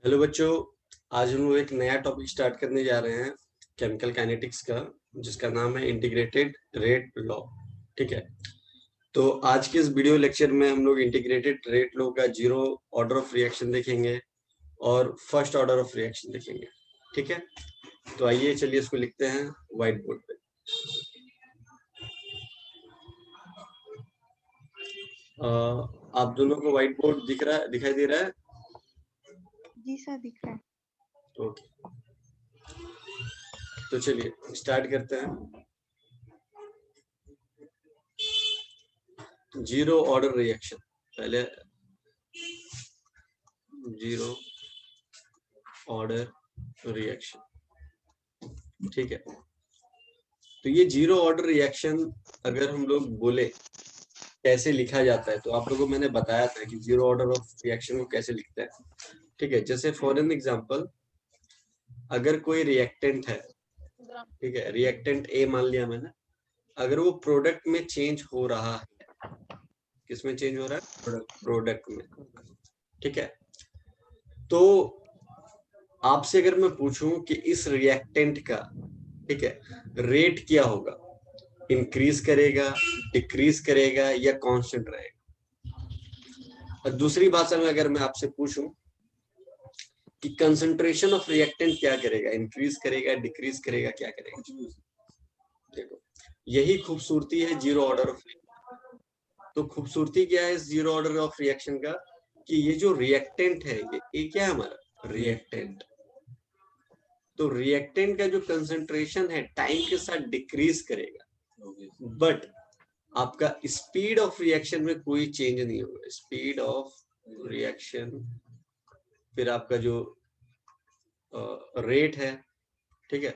Hello बच्चों, आज हम लोग एक नया टॉपिक स्टार्ट करने जा रहे हैं केमिकल काइनेटिक्स का, जिसका नाम है इंटीग्रेटेड रेट लॉ। ठीक है, तो आज के इस वीडियो लेक्चर में हम लोग इंटीग्रेटेड रेट लॉ का जीरो ऑर्डर ऑफ रिएक्शन देखेंगे और फर्स्ट ऑर्डर ऑफ रिएक्शन देखेंगे। ठीक है, तो आइए चलिए इसको लिखते हैं व्हाइट बोर्ड पे। आप दोनों को व्हाइट बोर्ड दिख रहा है, दिखाई दे रहा है? जी सर, दिख रहा है। ओके, तो चलिए स्टार्ट करते हैं। जीरो ऑर्डर रिएक्शन, पहले जीरो ऑर्डर रिएक्शन। ठीक है, तो ये जीरो ऑर्डर रिएक्शन अगर हम लोग बोले कैसे लिखा जाता है, तो आप लोगों को मैंने बताया था कि जीरो ऑर्डर ऑफ रिएक्शन को कैसे लिखते हैं। ठीक है, जैसे फॉर एन एग्जांपल, अगर कोई रिएक्टेंट है, ठीक है, रिएक्टेंट ए मान लिया मैंने, अगर वो प्रोडक्ट में चेंज हो रहा है, किसमें चेंज हो रहा है? प्रोडक्ट में। ठीक है, तो आपसे अगर मैं पूछूं कि इस रिएक्टेंट का, ठीक है, रेट क्या होगा, इंक्रीज करेगा, डिक्रीज करेगा या कांस्टेंट रहेगा? दूसरी भाषा में अगर मैं आपसे पूछूं कि कंसंट्रेशन ऑफ रिएक्टेंट क्या करेगा, इंक्रीज करेगा, डिक्रीज करेगा, क्या करेगा? देखो, यही खूबसूरती है जीरो ऑर्डर ऑफ रिएक्शन। तो खूबसूरती क्या है इस जीरो ऑर्डर ऑफ रिएक्शन का, कि ये जो रिएक्टेंट है, ये क्या है हमारा? रिएक्टेंट। तो रिएक्टेंट का जो कंसंट्रेशन है टाइम के साथ डिक्रीज करेगा, बट आपका स्पीड ऑफ रिएक्शन में कोई चेंज नहीं होगा। स्पीड ऑफ रिएक्शन, फिर आपका जो रेट है, ठीक है,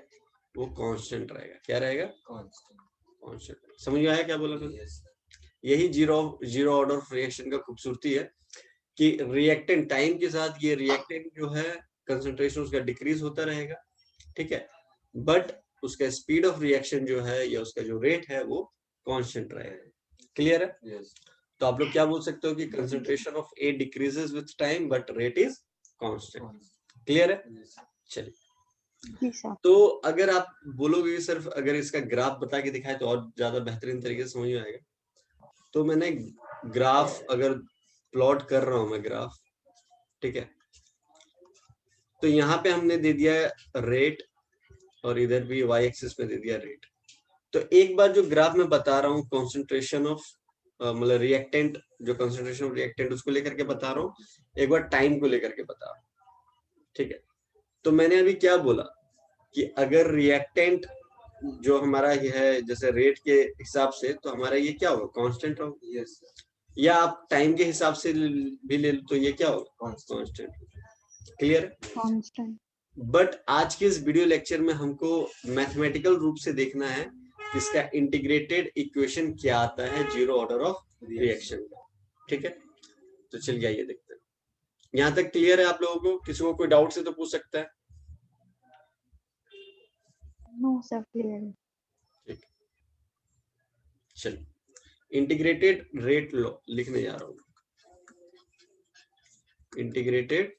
वो कांस्टेंट रहेगा। क्या रहेगा? कांस्टेंट। समझ में आया क्या बोला मैंने? यही zero zero order of reaction का खूबसूरती है कि रिएक्टेंट टाइम के साथ, ये रिएक्टेंट जो है कंसंट्रेशन उसका डिक्रीज होता रहेगा, ठीक है, बट उसका स्पीड ऑफ रिएक्शन जो है या उसका जो रेट है वो कांस्टेंट रहेगा। क्लियर है? yes. तो आप लोग क्या बोल सकते हो कि concentration of A decreases with time but rate is constant. Clear है? yes. चलिए, तो अगर आप बोलोगे सिर्फ अगर इसका ग्राफ बता के दिखाए तो और ज्यादा बेहतरीन तरीके से समझ में आएगा। तो मैंने ग्राफ अगर प्लॉट कर रहा हूं मैं ग्राफ, ठीक है, तो यहाँ पे हमने दे दिया रेट और इधर भी वाई एक्सिस पे दे दिया रेट। तो एक बार जो ग्राफ में बता रहा हूँ कॉन्सेंट्रेशन ऑफ मतलब रिएक्टेंट, जो कॉन्सेंट्रेशन ऑफ रिएक्टेंट उसको लेकर के बता रहा हूँ, एक बार टाइम को लेकर के बता रहा हूँ। ठीक है, तो मैंने अभी क्या बोला कि अगर रिएक्टेंट जो हमारा ये है जैसे रेट के हिसाब से, तो हमारा ये क्या होगा? कांस्टेंट होगा। yes. या आप टाइम के हिसाब से भी ले लो तो ये क्या होगा? कांस्टेंट। क्लियर? कांस्टेंट। बट आज के इस वीडियो लेक्चर में हमको मैथमेटिकल रूप से देखना है इसका इंटीग्रेटेड इक्वेशन क्या आता है जीरो ऑर्डर ऑफ रिएक्शन का। ठीक है, तो चलिए आइए देखते हैं। यहाँ तक क्लियर है आप लोगों को? किसी को कोई डाउट से तो पूछ सकता है। नो सर, क्लियर है। ठीक, चलिए इंटीग्रेटेड रेट लॉ लिखने जा रहा हूँ। इंटीग्रेटेड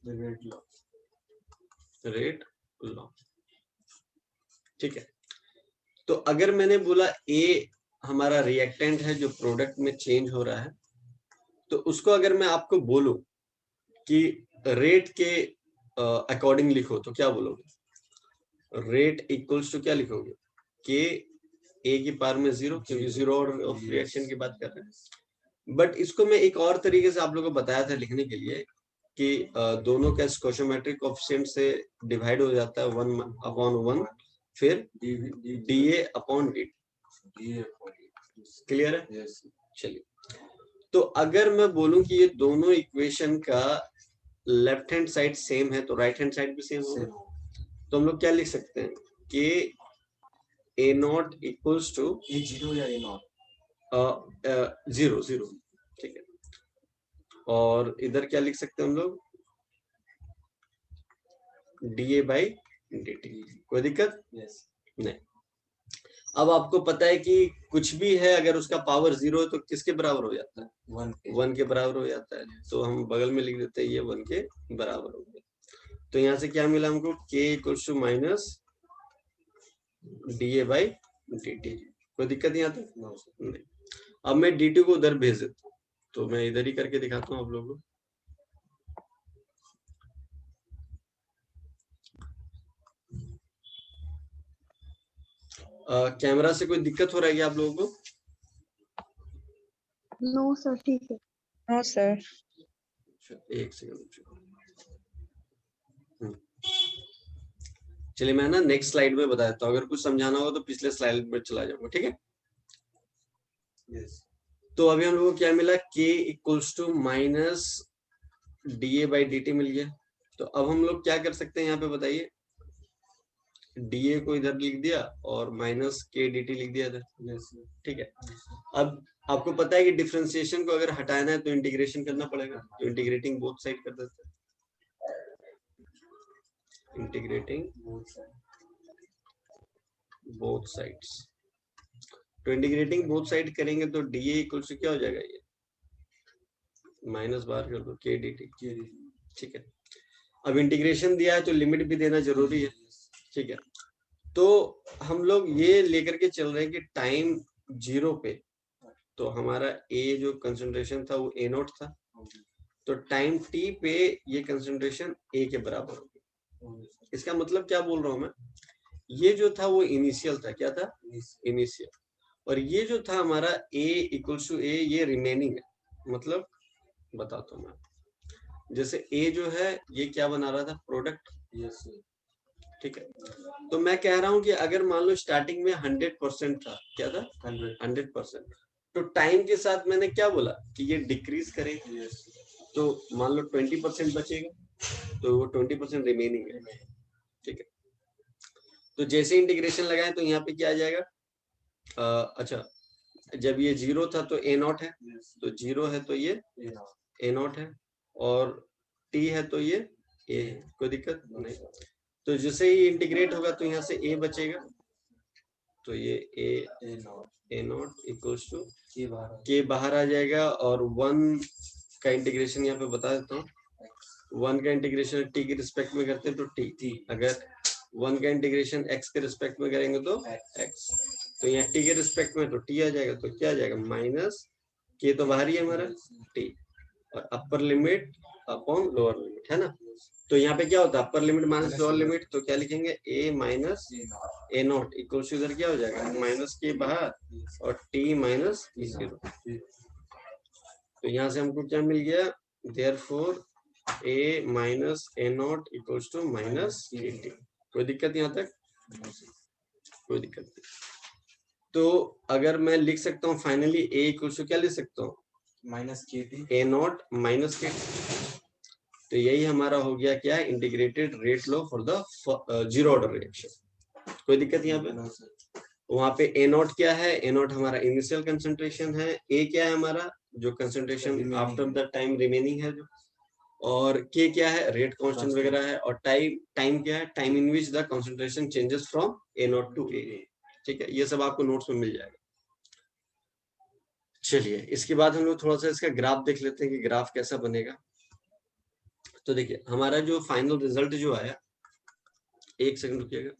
रेट लॉ, ठीक है। तो अगर मैंने बोला ए हमारा रिएक्टेंट है जो प्रोडक्ट में चेंज हो रहा है, तो उसको अगर मैं आपको बोलूं कि रेट के अकॉर्डिंग लिखो तो क्या बोलोगे? रेट इक्वल्स टू क्या लिखोगे? के ए की पावर में 0, क्योंकि जीरो ऑर्डर ऑफ रिएक्शन की बात कर रहे हैं। बट इसको मैं एक और तरीके से आप लोगों को बताया था लिखने के लिए कि दोनों का स्टोइचोमेट्रिक कोएफिशिएंट से डिवाइड हो जाता है 1/1, फिर dA अपॉन dt। क्लियर है? yes. चलिए, तो अगर मैं बोलूं कि ये दोनों इक्वेशन का लेफ्ट हैंड साइड सेम है तो राइट हैंड साइड भी सेम होगा, तो हम लोग क्या लिख सकते हैं कि ए नॉट इक्वल्स टू जीरो या ए नॉट 0, ठीक है। और इधर क्या लिख सकते हैं हम लोग? dA/dt। कोई दिक्कत? yes. नहीं। अब आपको पता है कि कुछ भी है अगर उसका पावर 0 है तो किसके बराबर हो जाता है? 1 के बराबर हो जाता है। तो हम बगल में लिख देते हैं ये 1 के बराबर हो गया। तो यहाँ से क्या मिला हमको, k equals to minus dA by dt। कोई दिक्कत नहीं आती? नहीं। अब मैं dt को उधर भेज देता हूँ, तो मैं इधर ही करके दिखाता हूँ आप लोगों को। कैमरा से कोई दिक्कत हो रहा है क्या आप लोगों को? नो सर, ठीक है। No sir. एक सेकंड। चलिए मैं ना नेक्स्ट स्लाइड में बता देता हूँ, अगर कुछ समझाना होगा तो पिछले स्लाइड में चला जाऊंगा, ठीक है? तो अभी हम लोगों को क्या मिला, k equals to minus dA by dt मिल गया। तो अब हम लोग क्या कर सकते हैं यहाँ पे बताइए, dA को इधर लिख दिया और माइनस k dt लिख दिया इधर, ठीक है? अब आपको पता है कि डिफरेंशिएशन को अगर हटाना है तो इंटीग्रेशन करना पड़ेगा, तो इंटीग्रेटिंग बोथ साइड कर देते हैं, इंटीग्रेटिंग बोथ साइड्स। तो इंटीग्रेटिंग बोथ साइड करेंगे तो dA इक्वल टू क्या हो जाएगा, ये माइनस बाहर कर दो k dt, ठीक है? अब इंटीग्रेशन दिया है तो लिमिट भी देना जरूरी है, ठीक है? तो हम लोग ये लेकर के चल रहे हैं कि टाइम 0 पे तो हमारा a जो कंसंट्रेशन था वो a0 था, तो टाइम t पे ये कंसंट्रेशन a के बराबर होगी। इसका मतलब क्या बोल रहा हूं मैं, ये जो था वो इनिशियल था, क्या था, इनिशियल, और ये जो था हमारा a इक्वल्स टू a, ये रिमेनिंग है। मतलब बताता हूँ मैं, जैसे a जो है ये क्या बना रहा था, प्रोडक्ट, ठीक है? तो मैं कह रहा हूं कि अगर मान लो स्टार्टिंग में 100% था, क्या था, 100%, तो टाइम के साथ मैंने क्या बोला कि ये डिक्रीज करेगा, तो मान लो 20% बचेगा, तो वो 20% रिमेनिंग है, ठीक है? तो जैसे इंटीग्रेशन लगाएं तो यहाँ पे क्या आ जाएगा, अच्छा जब ये 0 था तो a0 है, तो 0 है तो ये a0 है, और t है तो ये a है, कोई दिक्कत नहीं। तो जैसे ही इंटीग्रेट होगा तो यहाँ से a बचेगा, तो ये a0 इक्वल्स टू k बाहर आ जाएगा, और 1 का इंटीग्रेशन यहाँ पे बता देता हूँ, 1 का इंटीग्रेशन t के रिस्पेक्ट में करते हैं तो t, अगर 1 का इंटीग्रेशन x के रिस्पेक्ट में करेंगे तो x, तो यहाँ t के रिस्पेक्ट में तो t आ जाएगा, तो क्या आ जाएगा, माइनस k तो बाहर ही है हमारा t, और upper limit upon lower limit, है ना? तो यहाँ पे क्या होता है, अपर लिमिट माइनस लोअर लिमिट, तो क्या लिखेंगे, a minus a0 equal to इधर क्या हो जाएगा, माइनस k बाहर और t माइनस 0। तो यहाँ से हमको क्या मिल गया, therefore a minus a0 equals to minus kt। कोई दिक्कत यहाँ तक? कोई दिक्कत नहीं। तो अगर मैं लिख सकता हूँ फाइनली a इक्वल्स टू क्या लिख सकता हूँ, minus kt, a0 minus kt। तो यही हमारा हो गया क्या, integrated rate law for the zero order reaction. कोई दिक्कत यहाँ पे? वहां पे a0 क्या है, a0 हमारा इनिशियल कंसंट्रेशन है, a क्या है हमारा जो concentration after the time remaining है जो, और k क्या है, रेट कांस्टेंट वगैरह है, और टाइम क्या है, time in which the concentration changes from a0 to a, ठीक है? ये सब आपको नोट्स में मिल जाएगा। चलिए इसके बाद हम लोग थोड़ा सा इसका ग्राफ देख लेते हैं कि ग्राफ कैसा बनेगा। तो देखिए हमारा जो फाइनल रिजल्ट जो आया, एक सेकंड रुकिएगा,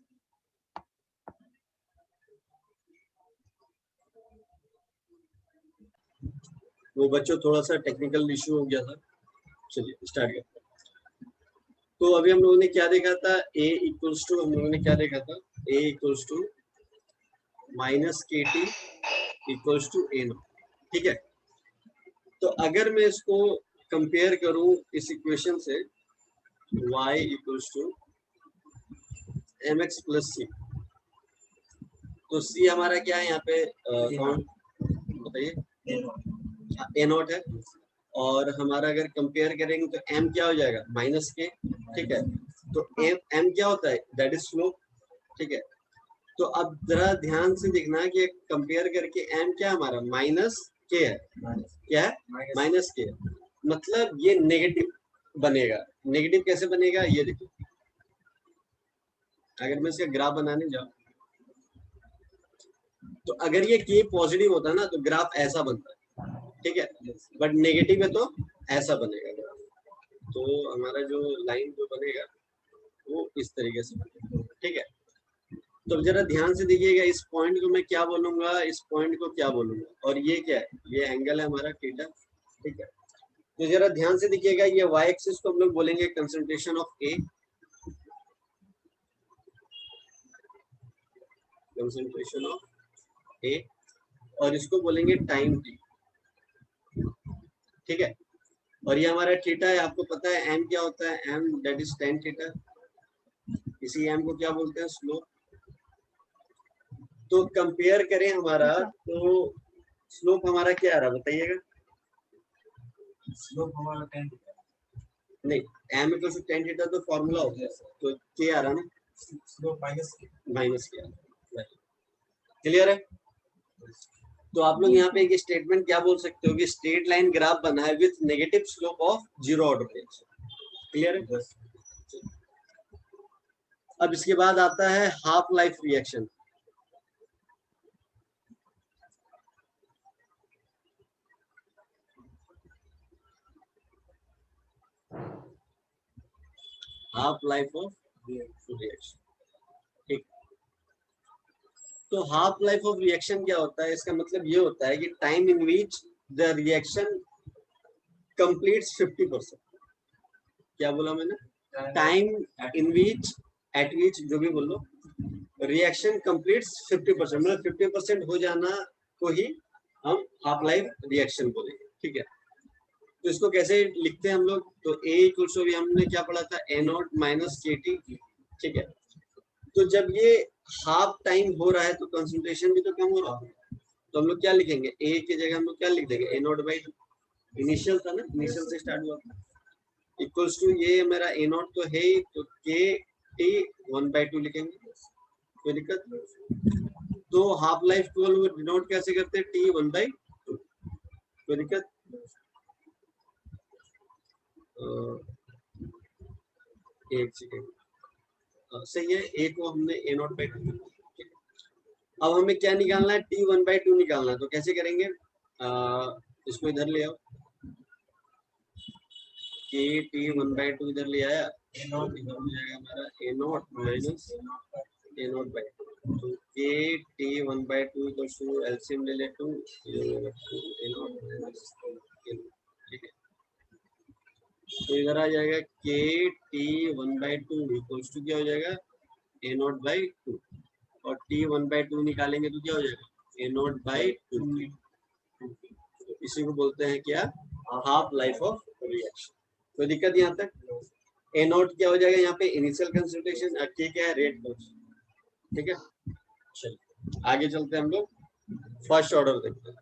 वो बच्चों थोड़ा सा टेक्निकल इश्यू हो गया था। चलिए स्टार्ट करते हैं। तो अभी हम लोगों ने क्या देखा था, a इक्वल्स टू, हम लोगों ने क्या देखा था, a equals to minus kt equals to a0, ठीक है? तो अगर मैं इसको कंपेयर करूं इस इक्वेशन से, y equals to mx plus c, तो c हमारा क्या है यहाँ पे, कौन बताइए, a0 है, और हमारा अगर कंपेयर करेंगे तो m क्या हो जाएगा, माइनस k, ठीक है? तो m क्या होता है, दैट इज स्लोप, ठीक है? तो अब जरा ध्यान से देखना कि कंपेयर करके m क्या हमारा माइनस k है, क्या है, माइनस k, मतलब ये नेगेटिव बनेगा। नेगेटिव कैसे बनेगा, ये देखो, अगर मैं इसका ग्राफ बनाने जाऊं तो अगर ये k पॉजिटिव होता है ना तो ग्राफ ऐसा बनता है, ठीक है? बट नेगेटिव है तो ऐसा बनेगा ग्राफ। तो हमारा जो लाइन जो बनेगा वो इस तरीके से, ठीक है। तो जरा ध्यान से देखिएगा, इस पॉइंट को मैं क्या बोलूंगा, इस पॉइंट को क्या बोलूंगा, और ये क्या है, ये एंगल है हमारा थीटा, ठीक है। तो जरा ध्यान से देखिएगा, ये वाई एक्सिस को हम लोग बोलेंगे concentration of A, concentration of A, और इसको बोलेंगे टाइम टी, ठीक है। और ये हमारा थीटा है, आपको पता है एम क्या होता है, M that is tan theta, इसी एम को क्या बोलते हैं, स्लोप। तो कंपेयर करें हमारा, तो स्लोप हमारा क्या आ रहा है बताइएगा, स्लोप हमारा टेन थीटा, नहीं M equal to tan theta तो फॉर्मूला होता है, तो के आ रहा ना, स्लोप माइनस के, क्लियर है। तो आप लोग यहाँ पे एक स्टेटमेंट क्या बोल सकते हो कि स्ट्रेट लाइन ग्राफ बना है with negative slope of zero order reaction, clear है। अब इसके बाद आता है half life reaction. Half life of reaction, ठीक। तो हाफ लाइफ ऑफ रिएक्शन क्या होता है, इसका मतलब ये होता है कि time in which the reaction completes 50%। क्या बोला मैंने, टाइम इन विच, एट विच, जो भी बोलो, रिएक्शन कंप्लीट्स 50%, मतलब 50% हो जाना को ही हम हाफ लाइफ रिएक्शन बोलेंगे, ठीक है। तो इसको कैसे लिखते हैं हम लोग, तो ए इक्वल्स टू, हमने क्या पढ़ा था, ए नॉट माइनस के टी, ठीक है। तो जब ये हाफ टाइम हो रहा है तो कंसंट्रेशन भी तो कम हो रहा है, तो हम लोग क्या लिखेंगे, ए की जगह हम लोग क्या लिख देंगे, ए नॉट बाई टू, इनिशियल था ना, इनिशियल से स्टार्ट हुआ था, इक्वल्स टू ये मेरा ए नॉट तो है, तो के टी 1/2 लिखेंगे, कोई दिक्कत। तो हाफ लाइफ को डिनोट कैसे करते हैं, टी 1/2, कोई दिक्कत। एक सेकेंड, सही है, ए को हमने ए नॉट बाई टू। अब हमें क्या निकालना है, टी 1/2 निकालना है, तो कैसे करेंगे, इसको इधर ले आओ, के टी 1/2 इधर ले आया, ए नॉट इधर हो जाएगा हमारा A not minus A not by two, तो K T 1/2 equals to LCM ले ले 2, ए नॉट माइनस, ठीक है। तो इधर आ जाएगा के टी 1/2 इक्वल्स टू क्या हो जाएगा, ए नॉट बाई टू, और टी 1/2 निकालेंगे तो क्या हो जाएगा, ए नॉट बाई 2, इसी को बोलते हैं क्या, हाफ लाइफ ऑफ रिएक्शन। कोई दिक्कत यहाँ तक, ए नॉट क्या हो जाएगा यहाँ पे, इनिशियल कंसंट्रेशन, के क्या है, रेट फोर्स, ठीक है। चलिए आगे चलते हैं हम लोग, फर्स्ट ऑर्डर देखते हैं।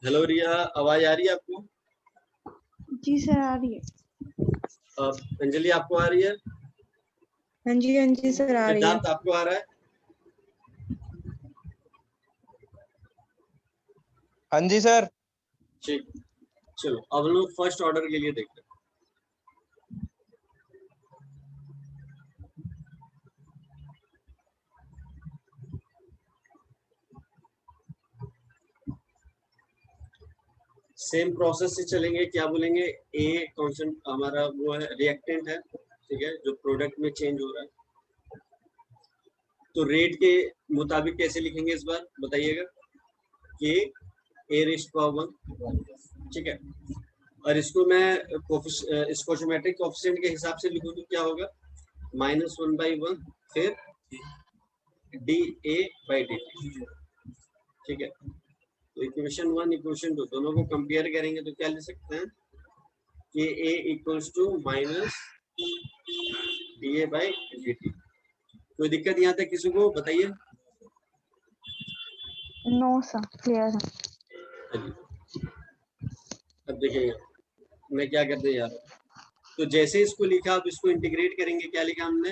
हेलो रिया, आवाज आ रही है आपको? जी सर आ रही है। अंजलि आपको आ रही है? हाँ जी सर आ रही है। सिद्धार्थ आपको आ रहा है? हाँ जी सर। ठीक, चलो अब लोग फर्स्ट ऑर्डर के लिए देखते हैं। सेम प्रोसेस से चलेंगे, क्या बोलेंगे, ए कांस्टेंट हमारा वो है, रिएक्टेंट है, ठीक है, जो प्रोडक्ट में चेंज हो रहा है। तो रेट के मुताबिक कैसे लिखेंगे इस बार बताइएगा, के ए रेस्ट पावर 1, ठीक है। और इसको मैं स्टोइचोमेट्रिक कोएफिशिएंट के हिसाब से लिखूं तो क्या होगा, -1/1 फिर D A by D T, ठीक है। तो इक्वेशन 1 इक्वेशन 2 दोनों को कंपेयर करेंगे तो क्या लिख सकते हैं, कि A equals to minus D A by D T. कोई दिक्कत यहाँ तक किसी को बताइए? नो सर, क्लियर है। अब देखिए मैं क्या करते हैं यार, तो जैसे इसको लिखा अब इसको इंटीग्रेट करेंगे, क्या लिखा हमने,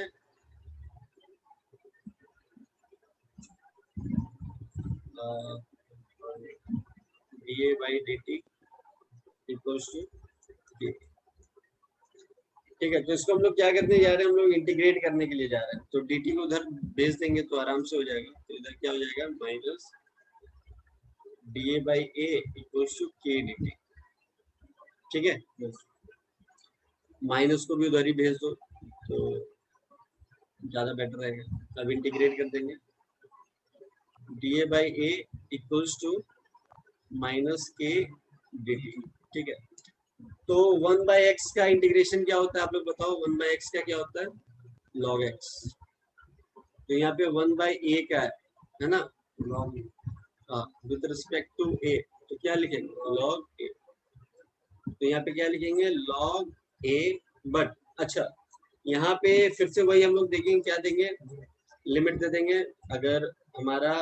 D A by D T equals to D, ठीक है। तो इसको हम लोग क्या करने जा रहे हैं, हम लोग इंटीग्रेट करने के लिए जा रहे हैं, तो डी टी को उधर भेज देंगे तो आराम से हो जाएगा। तो इधर क्या हो जाएगा, minus D A by A equals to K D T, ठीक है, माइनस को भी उधर ही भेज दो तो ज्यादा बेटर रहेगा। अब इंटीग्रेट कर देंगे, D A by A equals to minus K D T. ठीक है, तो 1 बाई एक्स का इंटीग्रेशन क्या होता है आप लोग बताओ, 1 बाई एक्स का क्या होता है, लॉग एक्स। तो यहाँ पे 1 बाई ए का है ना, लॉग, हाँ, विद रिस्पेक्ट टू ए, तो क्या लिखेंगे लॉग ए। तो यहाँ पे क्या लिखेंगे लॉग ए, बट अच्छा यहाँ पे फिर से वही हम लोग देखेंगे, क्या देंगे, लिमिट दे देंगे। अगर हमारा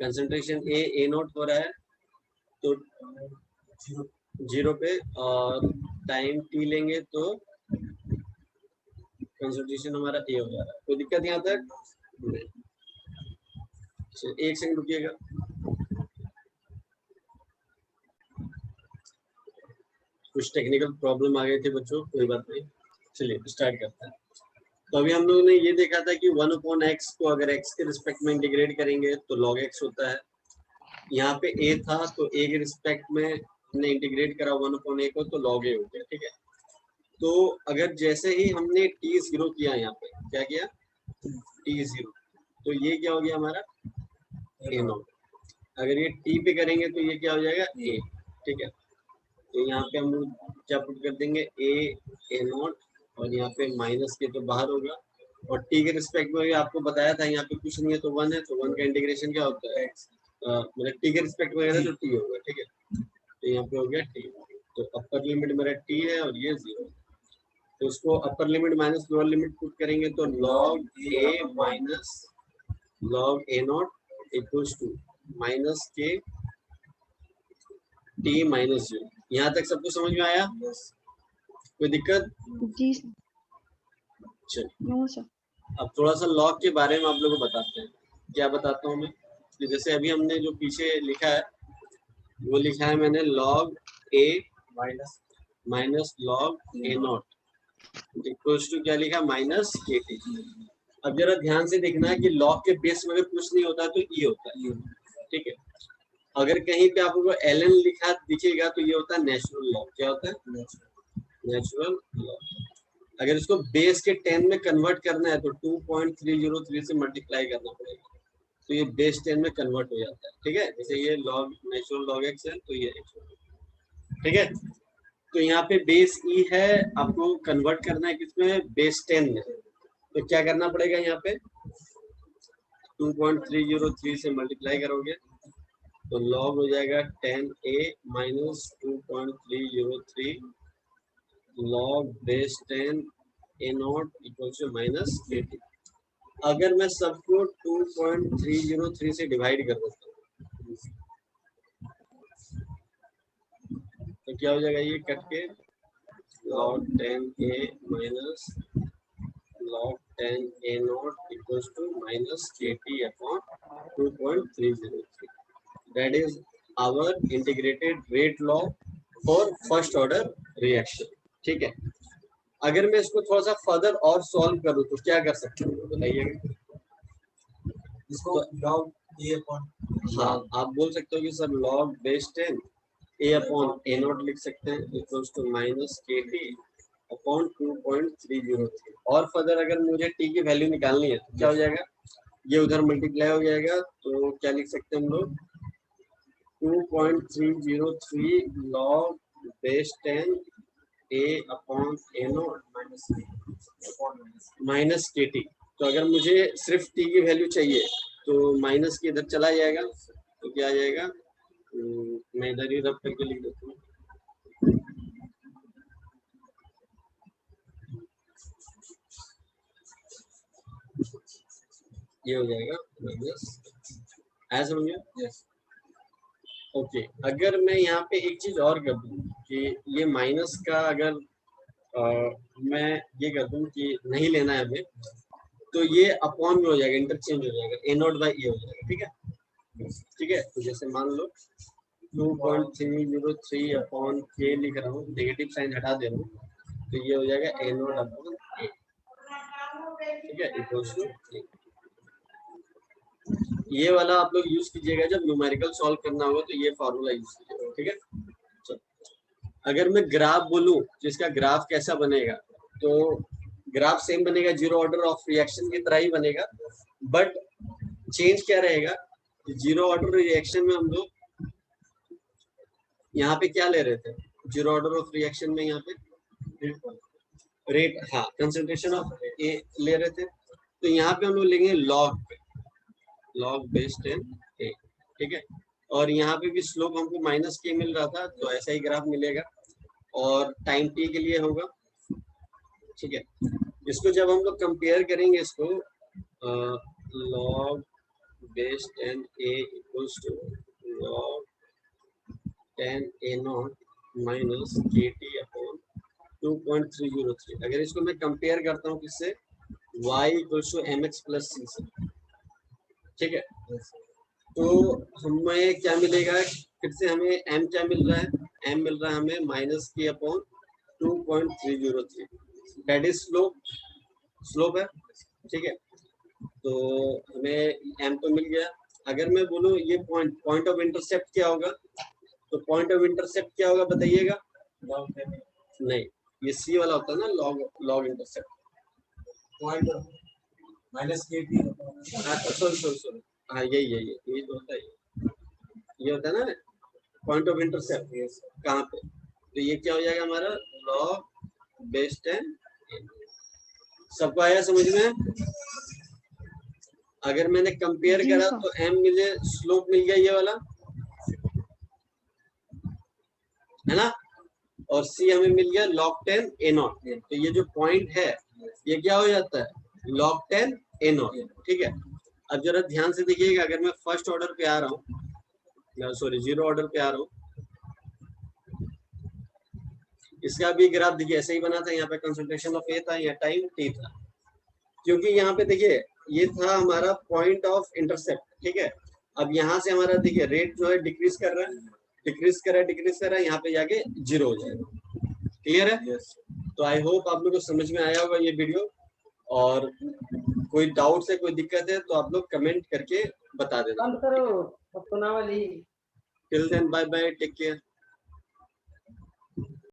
कंसंट्रेशन ए नोट हो रहा है तो 0 पे, और टाइम टी लेंगे तो कंसंट्रेशन हमारा ए हो जा रहा है। कोई दिक्कत यहाँ तक नहीं। एक सेकंड रुकिएगा, कुछ टेक्निकल प्रॉब्लम आ गए थे बच्चों, कोई बात नहीं, चलिए स्टार्ट करते हैं। तो अभी हम लोगों ने ये देखा था कि 1/x को अगर x के रिस्पेक्ट में इंटीग्रेट करेंगे तो log x होता है। यहाँ पे a था तो a के रिस्पेक्ट में हमने इंटीग्रेट करा 1/a को तो log a हो गया। ठीक है, तो अगर जैसे ही हमने t0 किया, यहाँ पे क्या किया t0, तो ये क्या हो गया हमारा a0। अगर ये t पे करेंगे तो ये क्या हो जाएगा a। ठीक है, तो यहाँ पे हम लोग क्या पुट कर देंगे a0, और यहाँ पे माइनस के तो बाहर होगा, और t के रिस्पेक्ट में आपको बताया था यहाँ पे कुछ नहीं है तो 1 है, तो 1 का इंटीग्रेशन क्या होता है मतलब t के रिस्पेक्ट में तो t होगा। ठीक है, तो यहाँ पे हो गया t, तो अपर लिमिट मेरा t है और ये 0, तो उसको upper limit minus lower limit put करेंगे तो log a minus log a0 equals to minus k t minus 0। यहाँ तक सबको समझ में आया, कोई दिक्कत? जी चलिए अब थोड़ा सा लॉग के बारे में आप लोगों को बताते हैं। क्या बताता हूँ मैं, कि जैसे अभी हमने जो पीछे लिखा है वो लिखा है मैंने log a minus log a0 equals to क्या लिखा माइनस के टी। अब जरा ध्यान से देखना है कि लॉग के बेस में अगर कुछ नहीं होता है तो ये होता है। ठीक है, अगर कहीं पे आपको ln लिखा दिखेगा तो ये होता है नेचुरल लॉग। क्या होता है नेचुरल लॉग। अगर इसको बेस के 10 में कन्वर्ट करना है तो 2.303 से मल्टीप्लाई करना पड़ेगा, तो ये बेस 10 में कन्वर्ट हो जाता है। ठीक है, जैसे ये लॉग नेचुरल लॉग एक्स है तो ये x। ठीक है, तो यहाँ पे बेस ई है, आपको कन्वर्ट करना है किसमें बेस 10 में, तो क्या करना पड़ेगा यहाँ पे 2.303 से मल्टीप्लाई करोगे तो लॉग हो जाएगा 10a minus 2.303 log base 10 a0 equal to minus 80। अगर मैं सबको 2.303 से डिवाइड कर देता हूँ तो क्या हो जाएगा, ये कट के log 10a minus log 10 a0 equal to minus 80 upon 2.303। That is our integrated rate law for first order reaction. ठीक है, अगर मैं इसको थोड़ा सा फर्दर और सॉल्व करूं तो क्या कर सकते हैं बताइएगा? इसको log a अपॉन, हाँ आप बोल सकते हो कि sir log base 10 a upon a0 लिख सकते हैं equals to minus K T upon 2.303। और फर्दर अगर मुझे t की वैल्यू निकालनी है तो क्या हो जाएगा, ये उधर मल्टीप्लाई हो जाएगा, तो क्या लिख सकते हैं हम लोग 2.303 log base 10 a upon a0 minus K T. तो अगर मुझे सिर्फ t की वैल्यू चाहिए तो माइनस के इधर चला जाएगा, तो क्या आ जाएगा, मैं इधर ही रब करके लिख देता हूँ, ये हो जाएगा माइनस, ऐसा समझिए। यस ओके, अगर मैं यहाँ पे एक चीज और कर दूँ कि ये माइनस का अगर मैं ये कर दूँ कि नहीं लेना है हमें, तो ये अपॉन में हो जाएगा, इंटरचेंज हो जाएगा, a0 बाई ए हो जाएगा। ठीक है, ठीक है, तो जैसे मान लो 2.303 अपॉन के लिख रहा हूँ, नेगेटिव साइन हटा दे रहा हूँ, तो ये हो जाएगा a0 अपॉन ए। ठीक है, इक्वल्स टू ये वाला आप लोग यूज कीजिएगा जब न्यूमेरिकल सॉल्व करना होगा, तो ये फॉर्मूला यूज कीजिएगा। ठीक है, अगर मैं ग्राफ बोलूं जिसका ग्राफ कैसा बनेगा, तो ग्राफ सेम बनेगा, जीरो ऑर्डर ऑफ रिएक्शन की तरह ही बनेगा, बट चेंज क्या रहेगा, जीरो ऑर्डर रिएक्शन में हम लोग यहाँ पे क्या ले रहे थे, जीरो ऑर्डर ऑफ रिएक्शन में यहाँ पे रेट, हाँ कंसंट्रेशन ऑफ ए ले रहे थे, तो यहाँ पे हम लोग लेंगे लॉग बेस 10 ए, ठीक है। और यहाँ पे भी स्लोप हमको माइनस के मिल रहा था, तो ऐसा ही ग्राफ मिलेगा और टाइम टी के लिए होगा, ठीक है। इसको जब हम लोग कंपेयर करेंगे इसको, log base 10 A equals to log 10 A not minus K T upon 2.303, अगर इसको मैं कंपेयर करता हूँ किससे, y equals to M X plus C से, ठीक है। तो हमें क्या मिलेगा, फिर से हमें m क्या मिल रहा है, m मिल रहा है हमें माइनस के अपॉन 2.303, दैट इज स्लोप है, ठीक है। तो हमें m तो मिल गया। अगर मैं बोलूँ ये पॉइंट ऑफ इंटरसेप्ट क्या होगा, तो पॉइंट ऑफ इंटरसेप्ट क्या होगा बताइएगा, नहीं ये सी वाला होता है ना, log intercept point minus K T, sorry हाँ यही तो होता है, ये होता है ना पॉइंट ऑफ इंटरसेप्ट कहाँ पे, तो ये क्या हो जाएगा हमारा लॉग बेस 10। सबको आया समझ में? अगर मैंने कंपेयर करा तो m मिले, स्लोप मिल गया ये वाला, है ना, और c हमें मिल गया log 10 a नॉट, तो ये जो पॉइंट है ये क्या हो जाता है log 10 a नॉट, ठीक है। अब जरा ध्यान से देखिएगा, अगर मैं फर्स्ट ऑर्डर पे आ रहा हूँ, सॉरी जीरो ऑर्डर पे आ रहा हूँ, इसका भी ग्राफ देखिए ऐसे ही बना था, यहाँ पे कंसंट्रेशन ऑफ ए था, यहाँ टाइम टी था, क्योंकि यहाँ पे देखिए ये था हमारा पॉइंट ऑफ इंटरसेप्ट, ठीक है। अब यहाँ से हमारा देखिए रेट जो है डिक्रीज कर रहा है, यहाँ पे जाके जीरो हो जाएगा, क्लियर है? तो आई होप आप लोग को समझ में आया होगा ये वीडियो, और कोई डाउट है, कोई दिक्कत है तो आप लोग कमेंट करके बता देना। Till then bye bye, take care.